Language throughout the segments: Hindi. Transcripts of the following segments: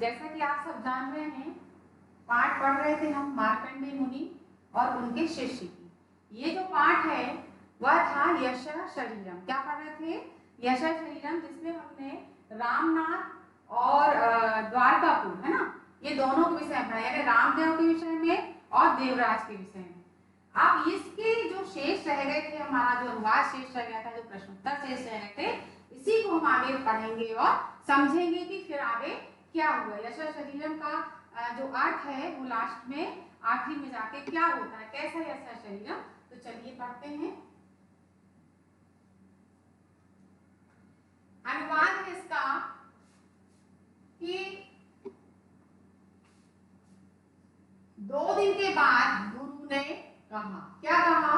जैसा कि आप सब जान रहे हैं, पाठ पढ़ रहे थे हम मार्कंडेय मुनि और उनके शिष्य की। ये जो पाठ है वह था यशः शरीरम। क्या पढ़ रहे थे? यशः शरीरम, जिसमें हमने रामनाथ और द्वारकापुर, है ना, ये दोनों के विषय में पढ़ा, यानी रामदेव के विषय में और देवराज के विषय में। अब इसके जो शेष रह गए थे, हमारा जो अनुवाद शेष रह गया था, जो प्रश्नोत्तर शेष रह गए थे, इसी को हम आगे पढ़ेंगे और समझेंगे कि फिर आगे क्या हुआ। यशः शरीरम का जो अर्थ है वो लास्ट में आखिर में जाके क्या होता है, कैसा यशः शरीरम। तो चलिए पढ़ते हैं। अनुवाद है इसका कि 2 दिन के बाद गुरु ने कहा, क्या कहा?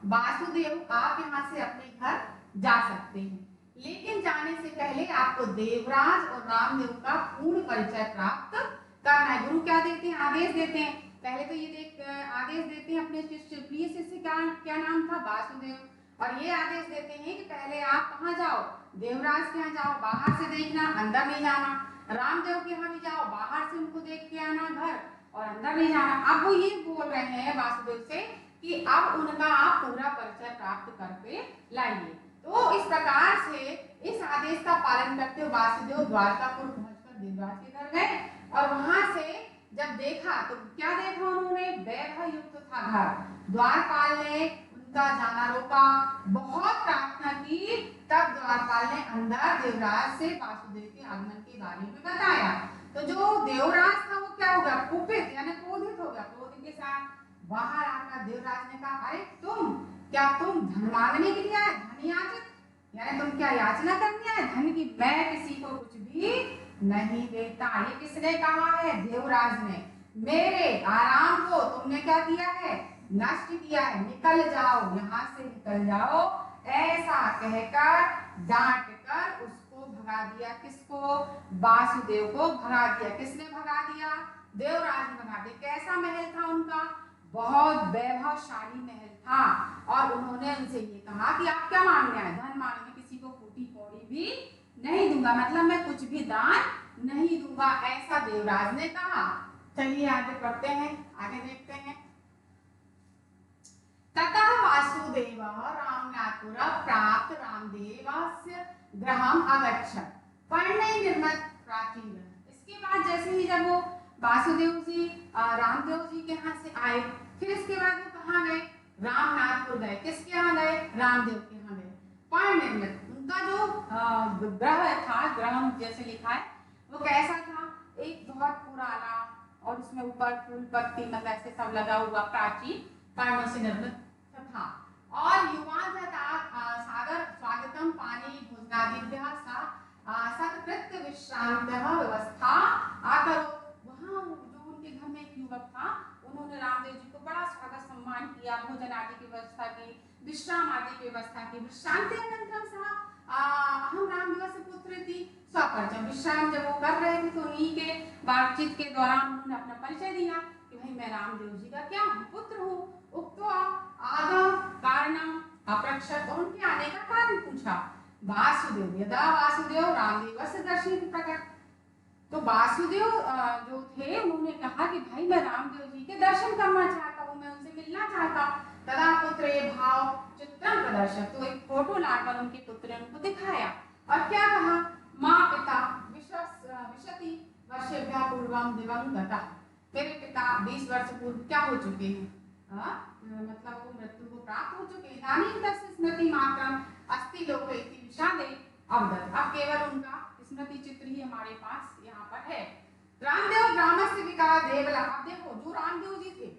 वासुदेव, आप यहाँ से अपने घर जा सकते हैं, लेकिन जाने से पहले आपको देवराज और रामदेव का पूर्ण परिचय प्राप्त करना है। गुरु क्या देते हैं? आदेश देते हैं। पहले तो ये आदेश देते हैं अपने शिष्य, प्रिय शिष्य का क्या नाम था? वासुदेव। और ये आदेश देते हैं कि पहले आप कहाँ जाओ? देवराज के यहाँ जाओ, बाहर से देखना, अंदर नहीं जाना। रामदेव के यहाँ भी जाओ, बाहर से उनको देख के आना घर, और अंदर नहीं जाना। अब वो ये बोल रहे हैं वासुदेव से कि अब उनका आप पूरा परिचय प्राप्त करके लाइए। तो इस प्रकार से इस आदेश का पालन करते हुए वासुदेव द्वारकापुर पहुंचकर देवराज के घर गए, और वहां से जब देखा तो क्या देखा उन्होंने? वैभव युक्त था घर। द्वारपाल ने उनका जाना रोका, बहुत प्रार्थना की, तब द्वारपाल ने अंदर देवराज से वासुदेव के आगमन के बारे में बताया। तो जो देवराज था वो क्या हो गया? कुपित यानी क्रोधित हो गया। क्रोध के साथ बाहर आकर देवराज ने कहा, अरे क्या तुम धन मांगने के लिए आए? धन याचक, यानी तुम क्या याचना करने आए धन की? मैं किसी को कुछ भी नहीं देता। ये किसने कहा है? देवराज ने। मेरे आराम को तुमने क्या किया है? नष्ट किया है। निकल जाओ, यहाँ से निकल जाओ, ऐसा कहकर डांट कर उसको भगा दिया। किसको? वासुदेव को भगा दिया। किसने भगा दिया? देवराज ने भगा दिया। कैसा महल था उनका? बहुत वैभवशाली महल था। और उन्होंने उनसे ये कहा कि आप क्या मांगने आए? धन मांगने, किसी को फूटी कौड़ी भी नहीं दूंगा, मतलब मैं कुछ भी दान नहीं दूंगा, ऐसा देवराज ने कहा। चलिए आगे पढ़ते हैं, आगे देखते हैं। ततः वासुदेव रामनाथपुर प्राप्त रामदेवस्य गृहम् अगच्छत् पर्णै निर्मित प्राचीर। इसके बाद जैसे ही जब वो वासुदेव जी रामदेव जी के यहाँ से आए, फिर इसके बाद वो कहाँ गए? रामनाथपुर गए। किसके यहाँ गए? रामदेव के यहाँ गए। पर्ण निर्मित, उनका जो ग्रह था, ग्रह जैसे लिखा है, वो कैसा था? एक बहुत पुराना, और उसमें ऊपर फूल पत्ती मतलब ऐसे सब लगा हुआ प्राचीन पर्णों से निर्मित था। और युवान सागर स्वागतम पानी भोजनादिभ्यः सत्कृत्य विश्रांतः व्यवस्था आकरो। वहाँ जो उनके घर में एक युवक था, उन्होंने रामदेव जी को बड़ा स्वागत सम्मान किया, भोजन आदि की व्यवस्था की, विश्राम आदि की व्यवस्था की। विश्रांति अनंतरम सह अहम रामदेवस्य पुत्रैति स्वपरिचयम्। विश्राम जब वो कर रहे थे तो उन्हीं के बातचीत के दौरान उन्होंने अपना परिचय दिया कि भाई मैं रामदेव जी का क्या हूँ? पुत्र हूँ। उक्त्वा आगम कारणम अपृच्छत्, और उनके आने का कारण पूछा। वासुदेव यदा वासुदेव रामदेवस्य दर्शयति प्रकट, तो वासुदेव जो थे उन्होंने कहा कि भाई मैं रामदेव जी के दर्शन करना चाहता हूँ, मैं उनसे मिलना चाहता। तदा पुत्र ये भाव चित्रम प्रदर्शक, तो एक फोटो लाकर उनके पुत्र ने उनको दिखाया, और क्या कहा? माँ पिता विशति वर्षेभ्यः पूर्वम दिवंगतः, मेरे पिता 20 वर्ष पूर्व क्या हो चुके हैं? मतलब वो मृत्यु को प्राप्त हो चुके हैं। इदानीं तस्य स्मृति मात्रम अस्ति लोके इति विषादे अवदत्, अब केवल उनका स्मृति चित्र ही हमारे पास यहाँ पर है। रामदेव ग्रामस्य विकार देवला, अब देखो जो रामदेव जी थे,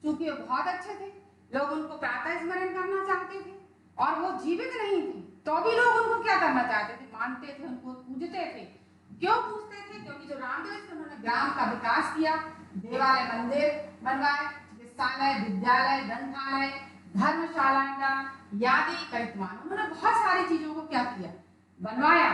चूंकि वो बहुत अच्छे थे, लोग उनको प्रातः स्मरण करना चाहते थे, और वो जीवित नहीं थे तो भी लोग उनको क्या करना चाहते थे? मानते थे, उनको पूजते थे। क्यों पूजते थे? क्योंकि जो रामदेव थे उन्होंने ग्राम का विकास किया, देवालय मंदिर बनवाए, चिकित्सालय, विद्यालय, ग्रंथालय, धर्मशाला यादि कृतवान, उन्होंने बहुत सारी चीजों को क्या किया? बनवाया।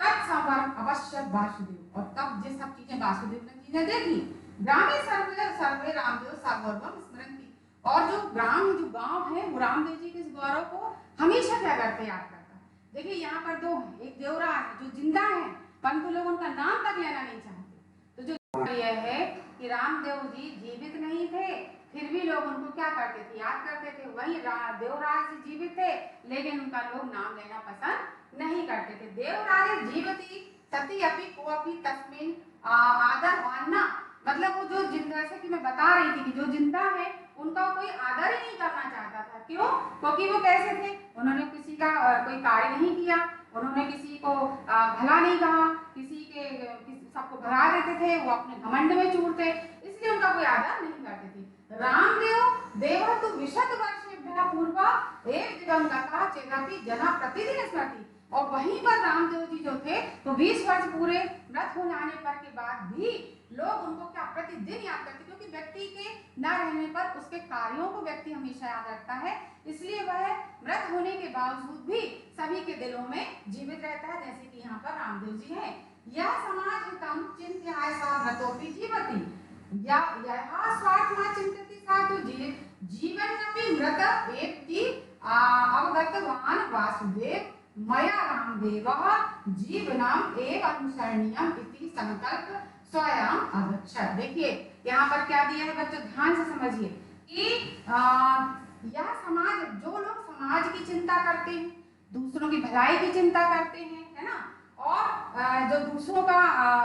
तत्समरम अवश्य वासुदेव, और तब ये सब चीजें वासुदेव ने चीजें देखी। ग्रामे सर्वे सर्वे रामदेव सगौरवम स्मरन्ति, और जो ग्राम जो गांव है वो रामदेव जी के इस गौरव को हमेशा क्या करते? याद करता। देखिए यहाँ पर दो हैं, एक देवराज जो जिंदा है परंतु लोग उनका नाम तक लेना नहीं चाहते, तो जो रामदेव जी जीवित नहीं थे, फिर भी लोग उनको क्या करते थे, याद करते थे। वही देवराज जी जीवित थे, लेकिन उनका लोग नाम लेना पसंद नहीं करते थे। देवराज जीवती सती अपि कोपि तस्मिन् आदर वान्ना, मतलब वो जो जिंदा, जैसे कि मैं बता रही थी कि जो जिंदा है उनका कोई आदर ही नहीं करना चाहता था। क्यों? क्योंकि वो कैसे थे, उन्होंने किसी का कोई कार्य नहीं किया, उन्होंने किसी को भला नहीं कहा, सबको भगा देते थे, वो अपने घमंड में चूर थे, इसलिए उनका कोई आदर नहीं करते थे। रामदेव देव तो विशत वर्षेभ्यः पूर्व एक दिवंगतः चेदपि जना प्रतिदिन स्मृति, और वहीं पर रामदेव जी जो थे तो 20 वर्ष पूरे मृत हो जाने पर के बाद भी लोग उनको क्या प्रतिदिन याद करते, क्योंकि व्यक्ति के न रहने पर उसके कार्यों को व्यक्ति हमेशा याद रखता है, इसलिए वह मृत होने के बावजूद भी सभी के दिलों में जीवित रहता है, जैसे कि यहाँ पर रामदेव जी हैं। यह समाज हितम चिंत्याय सा व्रतोपि जीवति, या यह स्वार्थ न चिंतति सा तो जीवन अपि मृत एति अवगतवान वासुदेव मया रामदेवः जीवनम एव अनुसरणीयम इति संकल्प स्वयं अगच्छत्। देखिए यहाँ पर क्या दिया है बच्चों, ध्यान से समझिए कि यह समाज, जो लोग समाज की चिंता करते हैं, दूसरों की भलाई की चिंता करते हैं, है ना, और जो दूसरों का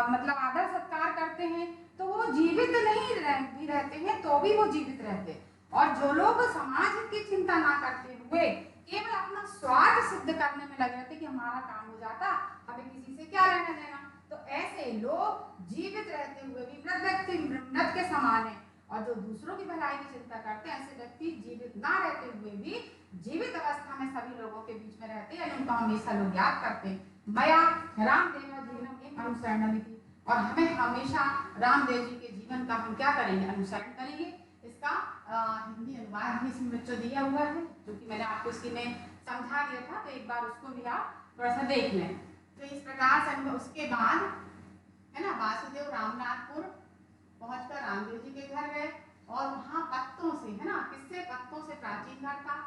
मतलब आदर सत्कार करते हैं, तो वो जीवित नहीं भी रहते हैं तो भी वो जीवित रहते हैं। और जो लोग समाज की चिंता ना करते हुए केवल अपना स्वार्थ सिद्ध करने में लगे रहते कि हमारा काम हो जाता, हमें किसी से क्या लेना देना, तो ऐसे लोग जीवित रहते हुए भी मृत व्यक्ति मृत के समान है। और जो दूसरों की भलाई की चिंता करते हैं, ऐसे व्यक्ति जीवित ना रहते हुए भी जीवित अवस्था में सभी लोगों के बीच में रहते हैं, उनको हमेशा लोग याद करते हैं। मया रामदेव जीवनम अनुसरणमिति, और हमें हमेशा रामदेव जी के जीवन का हम क्या करेंगे, अनुसरण करेंगे। इसका हिंदी अनुवाद भी इसमें बच्चों दिया हुआ है, जो कि मैंने आपको इसकी में समझा दिया था, तो एक बार उसको भी आप थोड़ा सा देख लें। तो इस प्रकार से उसके बाद है ना, वासुदेव रामनाथपुर पहुंचकर रामदेव जी के घर गए, और वहाँ पत्तों से, है ना, किससे, पत्तों से प्राचीन घर था,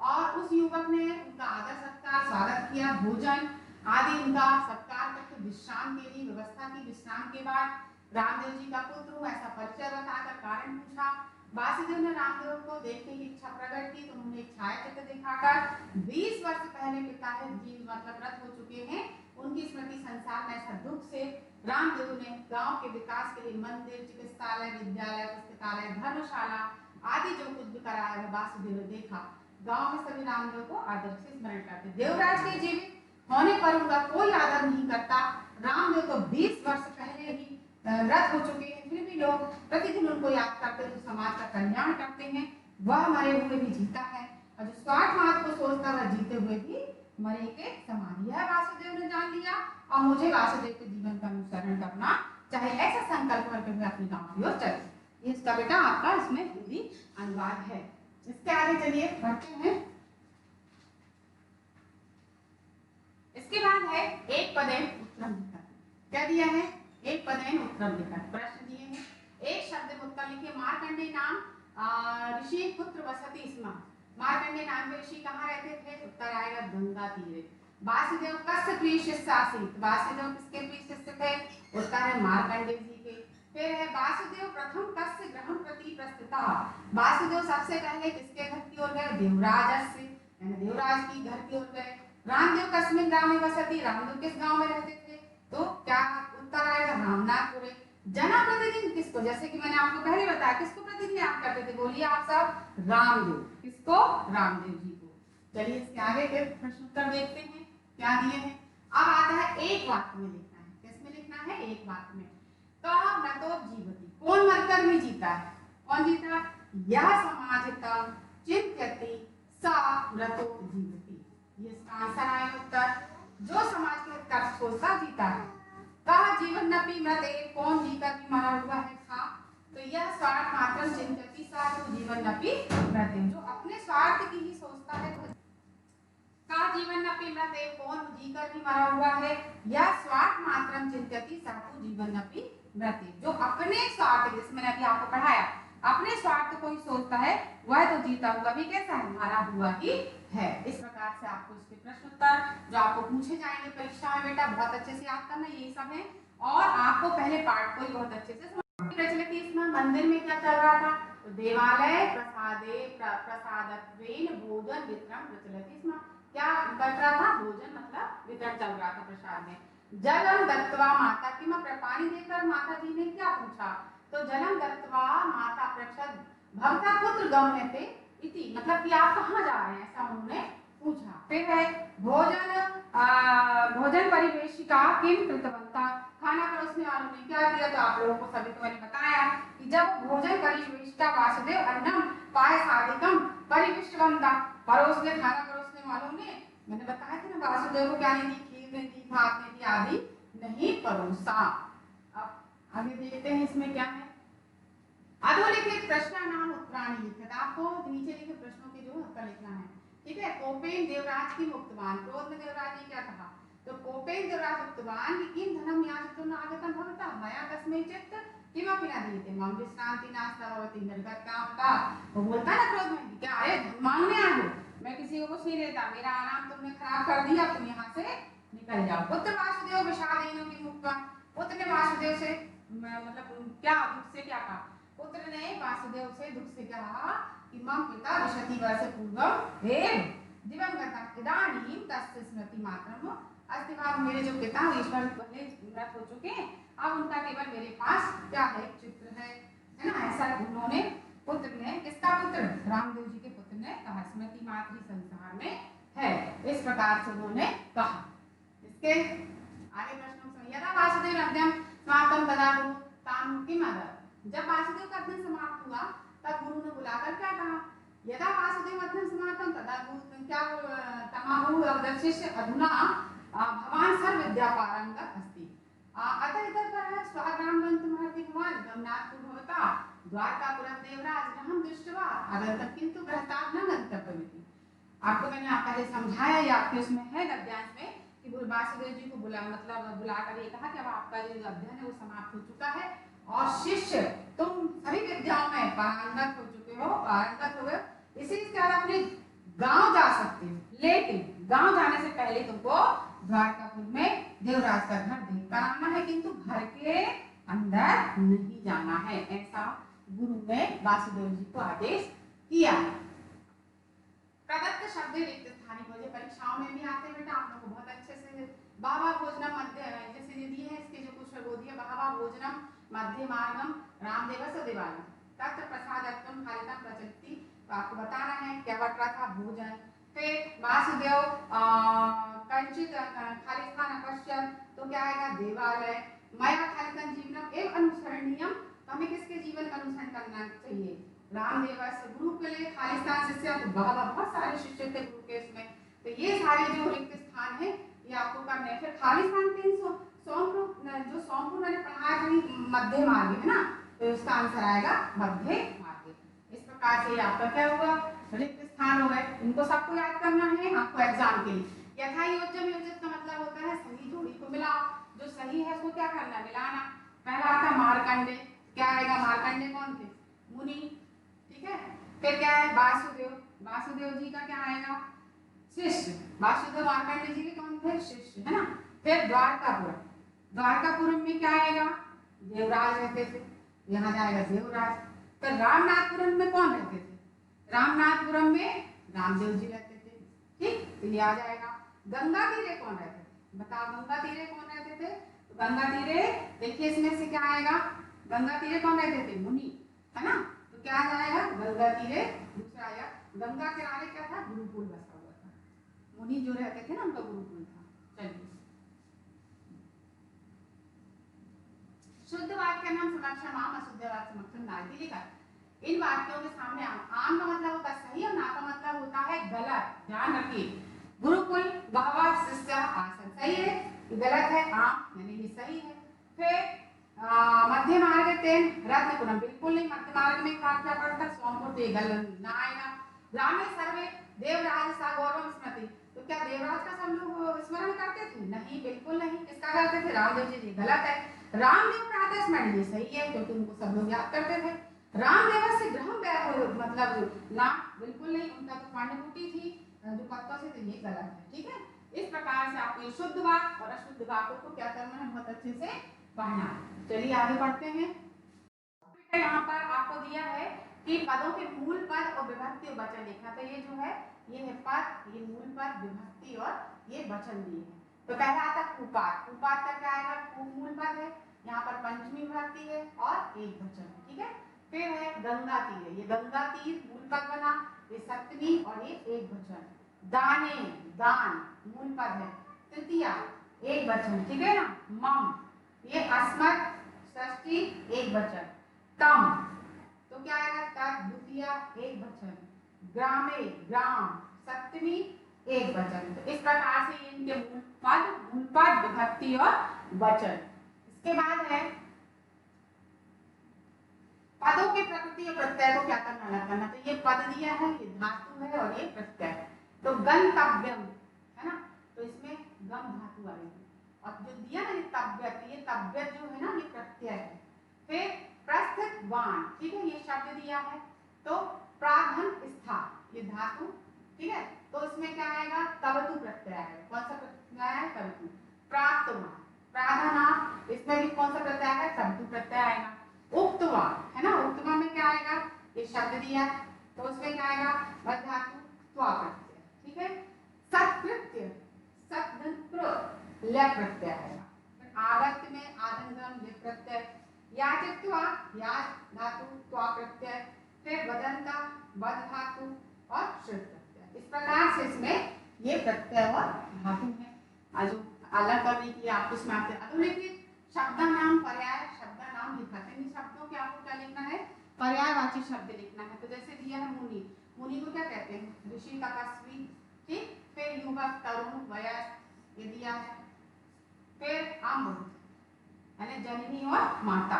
और उस युवक ने उनका आदर सत्कार, स्वागत किया, भोजन आदि उनका सत्कार करके विश्राम के लिए व्यवस्था की। विश्राम के बाद रामदेव जी का पुत्र हूँ ऐसा परिचय बताकर कारण पूछा। वासुदेव ने रामदेव को देखने की इच्छा प्रकट की, तो उन्होंने एक छायाचित्र दिखाकर 20 वर्ष पहले पिताजी मतलब मृत हो चुके हैं, उनकी स्मृति संसार में ऐसा दुख से रामदेव ने गांव के विकास के लिए मंदिर, चिकित्सालय, विद्यालय, पुस्तकालय, धर्मशाला आदि जो कुछ भी कराया है वासुदेव ने देखा। गांव में सभी रामदेव को आदर से स्मरण करते। देवराज के जीवित होने पर उनका कोई आदर नहीं करता। रामदेव तो 20 वर्ष पहले ही मृत हो चुके हैं, फिर भी लोग प्रतिदिन उनको याद करते हैं, समाज का कल्याण करते हैं। वह मरे हुए भी जीता है, और जो स्वार्थ मार्ग को सोचता वह जीते हुए भी मरे के समान। यह वासुदेव ने जान लिया, और मुझे वासुदेव के जीवन का अनुसरण करना चाहे, ऐसा संकल्प करके मैं अपने गांव की ओर चली। इसका बेटा आपका इसमें हिंदी अनुवाद है। इसके आगे चलिए बढ़ते हैं। इसके बाद है एक पदेन उत्तरम लिखा। क्या दिया है, एक पदेन उत्तरम लिखा। प्रश्न दिए हैं, एक शब्द में उत्तर लिखिए। मार्कंडेय नाम ऋषि पुत्र वसति स्म। मार्कंडेय नाम के ऋषि कहाँ रहते थे, उत्तर आएगा गंगा तीरे। वासुदेव कस्य प्रिय शिष्य आसीत। वासुदेव किसके प्रिय शिष्य थे, उत्तर है मार्कंडेय जी के। फिर है वासुदेव प्रथम कस्य ग्रहम प्रति प्रस्थितः। वासुदेव सबसे पहले किसके घर की ओर गए, देवराज से, यानी देवराज की घर की ओर गए। रामदेव कस्मिन ग्रामे वसति। रामदेव किस गांव में रहते थे, तो क्या उत्तर आएगा रामनाथपुर। जना प्रतिदिन किसको, जैसे कि मैंने आपको पहले बताया, किसको प्रतिदिन याद करते थे, बोलिए आप सब, रामदेव। किसको, रामदेव जी को। चलिए इसके आगे के प्रश्न उत्तर देखते हैं क्या दिए हैं। अब आता है एक वाक्य में लिखना है। किसमें लिखना है, एक वाक्य में। कहा मृतो जीवति, कौन मरकर भी जीता है, कौन जीता, यह समाजतम चिंत्यति सा मृतो जीवति। ये इसका आंसर आएगा उत्तर, जो समाज के हित का सोचता जीता है। कहा जीवन नपि मृत, कौन जीकर भी मरा हुआ है था, तो यह स्वार्थ मात्र चिंत्यति सा तो जीवन नपि मृत, जो अपने स्वार्थ की ही सोचता है। का जीवन नपि मृत, कौन जीकर भी मरा हुआ है, यह स्वार्थ मात्रम चिंत्यति सा तो जीवन नपि मृत, जो अपने स्वार्थ, जिसमें मैंने अभी आपको पढ़ाया, अपने स्वार्थ को ही सोचता है, वह तो जीता हुआ भी कैसा है, मरा हुआ ही है। इस प्रकार से आपको इसके प्रश्न उत्तर जो आपको पूछे जाएंगे परीक्षा में बेटा बहुत अच्छे से याद करना, यही सब है, और आपको पहले पार्ट को ही बहुत अच्छे से प्रचलित इसमें मंदिर में क्या चल रहा था, तो देवालय प्रसादत्वेन भोजन वितरण प्रचलित इसमें क्या कर रहा था, भोजन मतलब वितरण चल रहा था प्रसाद में। जलम दत्वा माता की पानी देकर माता जी ने क्या पूछा, तो जलम दत्वा माता पृच्छद भवता पुत्र गम्यते इति, मतलब कि आप कहाँ जा रहे हैं ऐसा उन्होंने पूछा। फिर है भोजन परिवेशिका किम कृतवंता, खाना परोसने वालों ने क्या किया, तो आप लोगों को सभी को मैंने बताया कि जब भोजन परिवेशिका वासुदेव अन्नम पायसादिकम परिविष्टवंता, परोसने खाना परोसने वालों ने, मैंने बताया कि ना वासुदेव को क्या नहीं दी, खीर नहीं दी, भात नहीं दी आदि नहीं परोसा। अब आगे देखते हैं इसमें क्या है, अधोलिखित प्रश्नानाम उत्तराणि लिखित, आपको नीचे लिखे प्रश्नों के जो उत्तर लिखना है, ठीक है। कोपेन देवराज की मुक्तवान, क्रोध में देवराज ने क्या कहा, तो कोपेन देवराज मुक्तवान कि किम धनम याचितो न आगतम भवता मया तस्मै चित्त किमपि न दीयते मम विश्रांति नास्ता भवति निर्गत कामता, वो बोलता है ना क्रोध में, क्या अरे धन मांगने आए हो, मैं किसी को कुछ नहीं देता, मेरा आराम तुमने खराब कर दिया, तुम यहाँ से निकल जाओ। पुत्र वासुदेव विषादेनो की मुक्तवान, पुत्र ने वासुदेव से मतलब क्या दुख से क्या कहा, पुत्र ने वासुदेव से दुख से कहा कि मम पिता विशति वर्ष पूर्वम एव दिवंगतः इदानीं तस्य स्मृति मात्रम अस्ति, मेरे जो पिता ईश्वर पहले मृत हो चुके हैं, अब उनका केवल मेरे पास क्या है, चित्र है ना, ऐसा उन्होंने पुत्र ने, किसका पुत्र, रामदेव जी के पुत्र ने कहा, स्मृति मात्र संसार में है, इस प्रकार से उन्होंने कहा। इसके आगे प्रश्नों में यदा वासुदेव अध्ययन समाप्तम तदा गुरु ताम किम अदत्, जब वासुदेव का अध्ययन समाप्त हुआ तब गुरु ने बुलाकर क्या कहा, यदा वासुदेव अध्ययन समाप्तम तदा गुरु क्या तमाहु अवदर्शिष्य अधुना भवान सर्व विद्या पारंगत अस्ति अतः इतर पर स्वाग्राम गन्तुमर्हति भवान गमनात् भवता द्वारकापुरं देवराज गृहं दृष्ट्वा आगन्तव्यं किन्तु गृहतात् न गन्तव्यमिति। आपको मैंने पहले समझाया या आपके उसमें है गद्यांश में कि वासुदेव जी को बुलाकर ये कहा कि अब आपका जो अध्ययन है वो समाप्त हो चुका है और शिष्य तुम सभी विद्याओं में पारंगत हो चुके हो, पारंगत हो गए, इसी आप अपने गांव जा सकते हो, लेकिन गांव जाने से पहले तुमको द्वारकापुर में देवराज का घर देखकर आना है, किंतु घर के अंदर नहीं जाना है, ऐसा गुरु ने वासुदेव जी को आदेश किया। प्रदत्त शब्द रिक्त स्थानीय भोजन परीक्षाओं में भी आते हैं बेटा, आप लोग को बहुत अच्छे से बाबा भोजनम मध्य जैसे ये दिए हैं, इसके जो कुछ वो दिए बाबा भोजनम मध्य मार्गम रामदेवस्य देवालयम तत्र प्रसादत्वम खालितम प्रचलिति, तो आपको बताना है क्या बट रहा था, भोजन। फिर वासुदेव कंचित खालिस्थान अपश्यत, तो क्या आएगा, देवालय। मया खालितम जीवनम एवं अनुसरणीयम, तो हमें किसके जीवन का अनुसरण करना चाहिए, रामदेव से गुरु के लिए खालिस्तान शिष्य, तो बहुत सारे शिष्य थे गुरु के इसमें, तो ये सारे जो रिक्त स्थान है ये आपको करने हैं। फिर खालिस्तान 300 जो सोमपुर मैंने पढ़ाया था मध्य मार्ग है ना, तो इसका आंसर आएगा मध्य मार्ग। इस प्रकार से आपका क्या होगा, रिक्त स्थान हो गए, इनको सबको याद करना है आपको एग्जाम के लिए। यथा योज्यम योजित का मतलब होता है सही जोड़ी को मिलाओ, जो सही है उसको क्या करना है, मिलाना। पहला आपका मार्कंडे, क्या आएगा, मार्कंडे कौन थे, मुनि, ठीक है। फिर क्या है, वासुदेव, वासुदेव जी का क्या आएगा, शिष्य, वासुदेव मार्कंडे जी के कौन थे, शिष्य, है ना। फिर द्वारकापुरम, द्वारकापुरम में क्या आएगा, देवराज रहते थे, यहाँ जाएगा देवराज। फिर रामनाथपुरम में कौन रहते थे, रामनाथपुरम में रामदेव जी रहते थे, ठीक, तो ये आ जाएगा। गंगा तीरे कौन रहते थे, बताओ गंगा तीरे कौन रहते थे, तो गंगा तीरे देखिए इसमें से क्या आएगा, गंगा तीरे कौन रहते थे, मुनि, है ना, तो क्या आ जाएगा, गंगा तीरे। दूसरा आया, गंगा किनारे क्या था, गुरुकुल बसा हुआ था, मुनि जो रहते थे ना उनका गुरुकुल था। चलिए, शुद्ध वाक्य नाम समक्षम आम, अशुद्ध वाक्य समक्षम नास्ति लिखा। इन वाक्यों के सामने आम का मतलब होता है सही और ना का मतलब होता है गलत, ध्यान रखिए। गुरुकुल बहवा शिष्य आसन, सही है, गलत है, आम यानी ये सही है। फिर मध्य मार्ग तेन रत्नपुरम, बिल्कुल नहीं, मध्य मार्ग में वाक्य पढ़ता सोमपुर ते गलत ना आएगा। ग्रामे सर्वे देवराज सा गौरव स्मृति, तो क्या देवराज का सब लोग स्मरण करते थे, नहीं, बिल्कुल नहीं, किसका करते थे, रामदेव जी, गलत है। रामदेव प्रातः स्मरण, ये सही है क्योंकि उनको सब लोग याद करते थे। रामदेव से ग्रह मतलब ना, बिल्कुल नहीं, उनका तो पांडुपुटी थी जो पत्तों से, तो ये गलत है, ठीक है। इस प्रकार से आपको शुद्ध वाक्य और अशुद्ध वाक्यों को क्या करना है, बहुत अच्छे से पढ़ना है। चलिए आगे बढ़ते हैं। है यहाँ पर आपको दिया है कि पदों के मूल पद और विभक्ति और वचन लिखना। तो ये जो है ये है पद, ये मूल पद, विभक्ति और ये वचन दिए हैं। तो पहला आता है कुपात। कुपात का क्या आएगा? कु मूल पद है, यहाँ पर पंचमी विभक्ति है और एक वचन, ठीक है। फिर है गंगा तीर, ये गंगा तीर मूल पद बना, ये सप्तमी और ये एक वचन। दाने, दान मूल पद है, तृतीया एक वचन, ठीक है ना। मम ये अस्मत् षष्ठी एक वचन। तम तो क्या आएगा? तत् द्वितीया एक वचन। ग्रामे ग्राम सप्तमी एक वचन। तो इस प्रकार से इनके मूल पद, विभक्ति और वचन। इसके बाद है पदों के प्रकृति और प्रत्यय को क्या करना अलग करना। तो ये पद दिया है, ये धातु है और ये प्रत्यय। तो गंतव्यम है ना, तो इसमें गम धातु आएगी। और जो दिया ना ये तव्यत, ये तव्यत जो है ना ये प्रत्यय है। फिर प्रस्थितवान, ठीक है, ये शब्द दिया है। तो प्राघन स्था ये धातु, ठीक है। तो इसमें क्या आएगा? तवतु प्रत्यय आएगा। कौन सा प्रत्यय है? तवतु। प्राप्तवान, प्राधाना, इसमें भी कौन सा प्रत्यय आएगा? तवतु प्रत्यय आएगा। उक्तवा है ना, उक्तवा में क्या आएगा? ये शब्द दिया है, तो उसमें क्या आएगा? मध्य धातु त्वा प्रत्यय, ठीक है। सत्कृत्य, सत्धन ल प्रत्यय आएगा। फिर आगत्य में आदंगम ल प्रत्यय। याचित्वा या धातु त्वा प्रत्यय। फिर वदंता वद धातु और श्रुत प्रत्यय। इस प्रकार से इसमें ये प्रत्यय और धातु है। आज अलग करने के लिए आपको इसमें आते अधोलिखित शब्द नाम पर्याय शब्द नाम लिखाते हैं। शब्दों के आपको क्या लिखना है? पर्यायवाची शब्द लिखना है। तो जैसे दिया है मुनि, मुनि को क्या कहते हैं? ऋषि, तपस्वी, ठीक। फिर युवक, तरुण, वयस्क ये दिया है। फिर अम्ब यानी जननी और माता।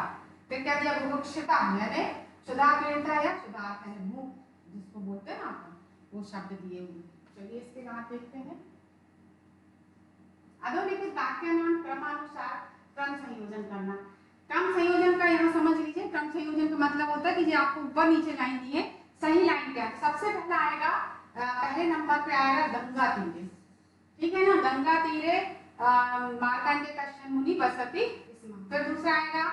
फिर क्या दिया? बुभुक्षिता यानी सुधा पीड़िता या सुधार्थ यानी भूख जिसको बोलते हैं ना अपन, वो शब्द दिए हुए। चलिए इसके बाद देखते हैं अधोलिखित वाक्य नाम क्रमानुसार क्रम संयोजन करना। क्रम संयोजन का यहाँ समझ लीजिए। क्रम संयोजन का मतलब होता है कि जो आपको ऊपर नीचे लाइन दी है, सही लाइन क्या है। सबसे पहला आएगा पहले नंबर पे आएगा गंगा तीरे, ठीक है ना। गंगा तीरे मार्कंडेय कश्यप मुनि बसति स्म। फिर दूसरा आएगा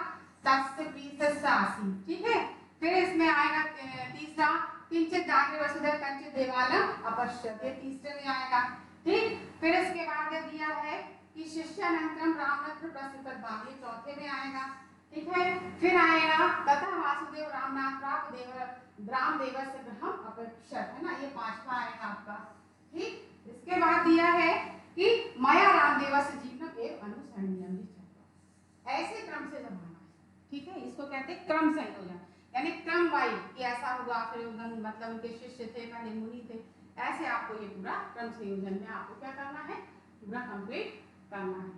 तस्य प्रीतस्यासि, ठीक है। फिर इसमें आएगा तीसरा किंचित दाग्रे वसुदेव कंचित देवालम अपश्यत, ये तीसरे में आएगा, ठीक। फिर इसके बाद दिया है कि शिष्यानंतरम रामरत्न प्रस्तुतद्वाम, ये चौथे में आएगा, ठीक है। फिर आएगा तथा वासुदेव रामनाथ प्राप्त देव ग्राम देवस्य ग्रहम अपश्यत, है ना, ये पांचवा आएगा आपका, ठीक। इसके बाद दिया है कि मया रामदेवस्य जीवनम एवं अनुसरणीयम, ऐसे क्रम से जमाना है, ठीक है। इसको कहते हैं क्रम संयोजन, यानी क्रम वाइज कि ऐसा हुआ, फिर मतलब उनके शिष्य थे, पहले मुनि थे, ऐसे आपको ये पूरा क्रम संयोजन में आपको क्या करना है? पूरा कंप्लीट करना है।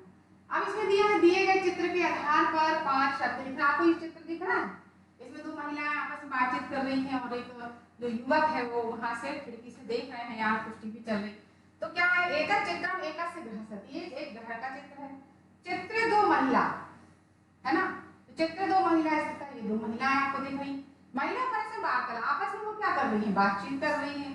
अब इसमें दिया है दिए गए चित्र के आधार पर 5 शब्द लिखना। आपको ये चित्र दिख रहा है, इसमें 2 महिलाएं आपस में बातचीत कर रही हैं और एक जो युवक है वो वहां से खिड़की से देख रहे हैं, यहाँ कुछ टीवी चल रही। तो क्या है? एक चित्रम एक से गृहसति, ये एक घर का चित्र है। चित्र 2 महिला है ना, तो चित्र 2 महिला स्थित है, ये 2 महिलाएं आपको दिख रही। महिला पर से बात कर आपस में वो क्या कर रही है? बातचीत कर रही है।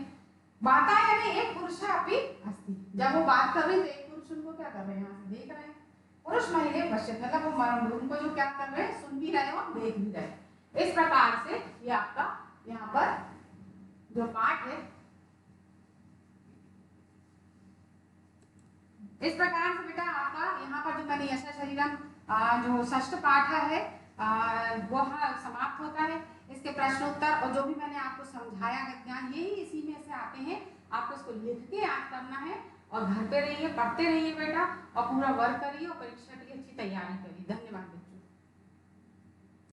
बाता यानी एक पुरुष अपि अस्ति, जब वो बात कर रही तो एक पुरुष उनको क्या कर रहे हैं? यहाँ से देख रहे हैं। पुरुष महिला पश्चिम मतलब वो उनको जो क्या कर रहे हैं? सुन भी रहे और देख भी रहे। इस प्रकार से ये आपका यहाँ पर जो पाठ है, इस प्रकार से बेटा आपका यहाँ पर जो मैंने यशा शरीरम जो षष्ठ पाठ है वो समाप्त होता है। इसके प्रश्नोत्तर और जो भी मैंने आपको समझाया ज्ञान यही इसी में से आते हैं। आपको इसको लिख के याद करना है और घर पे रहिए, पढ़ते रहिए बेटा, और पूरा वर्क करिए और परीक्षा की अच्छी तैयारी करिए। धन्यवाद बच्चों।